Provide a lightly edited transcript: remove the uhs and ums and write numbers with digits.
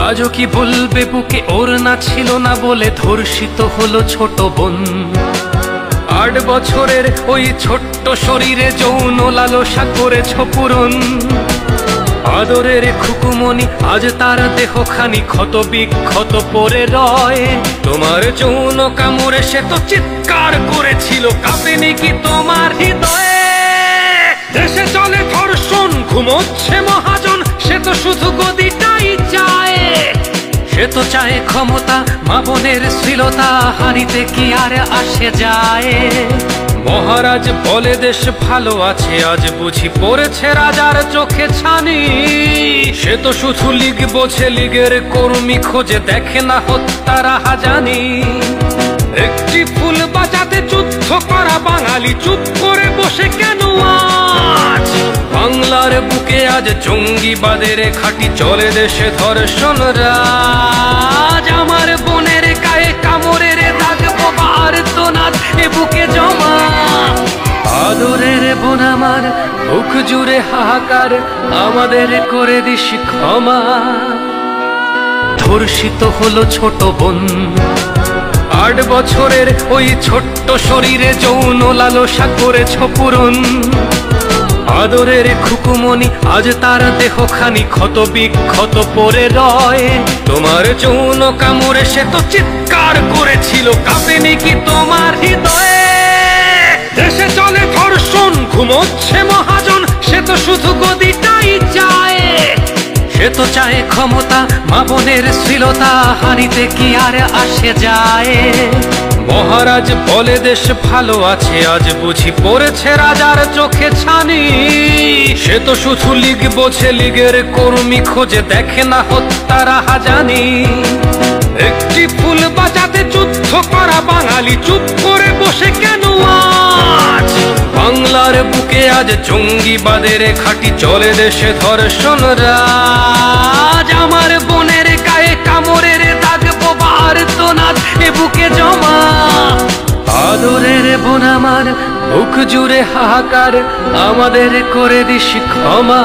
আজও কি বলবে বুকে ওর না ছিল না বলে ধর্ষিত হলো ছোট বোন। 8 বছরের ওই ছোট্ট শরীরে যৌন লালসা করেছ পূরণ। আদরের খুকুমনি আজ তার দেহখানি ক্ষত বিক্ষত পরে রয়। তোমার যৌন কামড়ে সে তো চিৎকার করেছিল, কাঁপেনি কি তোমার হৃদয়ে? দেশে চলে ধর্ষণ, ঘুমোচ্ছে মহাজন, সে তো শুধু গদিটাই চায়। সে তো চায় ক্ষমতা, মা বোনের শ্লীলতা হারিতে কি আর আসে যায়? মহারাজ বলে দেশ ভালো আছে, আজ বুঝি পড়েছে রাজার চোখে ছানি। সে তো শুধু লীগ বোঝে, লীগের কর্মী খোঁজে, দেখে না হত্যার হাজানি। একটি ফুল বাঁচাতে যুদ্ধ করা বাঙালি চুপ করে বসে কেন আজ? বাংলার বুকে আজ জঙ্গিবাদের খাঁটি চলে, দেশে ধর্ষণ রাজ। আমার বোনের গায়ে কামড়ের দাগ, বোবার তো নাচ এ বুকে জমা। আদরের বোন আমার, বুক জুড়ে হাহাকার, আমাদের করে দিস ক্ষমা। ধর্ষিত হলো ছোট বোন, 8 বছরের ওই ছোট্ট শরীরে যৌন লালসা করেছ পূরণ। আদরের খুকুমনি আজ তার দেহখানি ক্ষত বিক্ষত পরে রয়। তোমার যৌন কামড়ে সে তো চিৎকার করেছিল, কাঁপেনি কি তোমার হৃদয়ে? দেশে চলে ধর্ষণ, ঘুমোচ্ছে মহাজন, সে তো শুধু গদিটাই চায়। সে তো চায় ক্ষমতা, মা বোনের শ্লীলতা হারিতে কি আর আসে যায়? মহারাজ বলে দেশ ভালো আছে, আজ বুঝি পড়েছে রাজার চোখে ছানি। সে তো শুধু লীগ বোঝে, লীগের কর্মী খোঁজে, দেখে না হত্যার হাজানি। একটি ফুল বাঁচাতে যুদ্ধ করা বাঙালি চুপ করে বসে কেন আজ? বাংলার বুকে আজ জঙ্গিবাদের খাঁটি চলে, দেশে ধর্ষণ রাজ। আমার বোনের গায়ে কামড়ের দাগ, বোবার তো নাচ এ বুকে জমা। আদরের বোন আমার, বুক জুড়ে হাহাকার, আমাদের করে দিস ক্ষমা।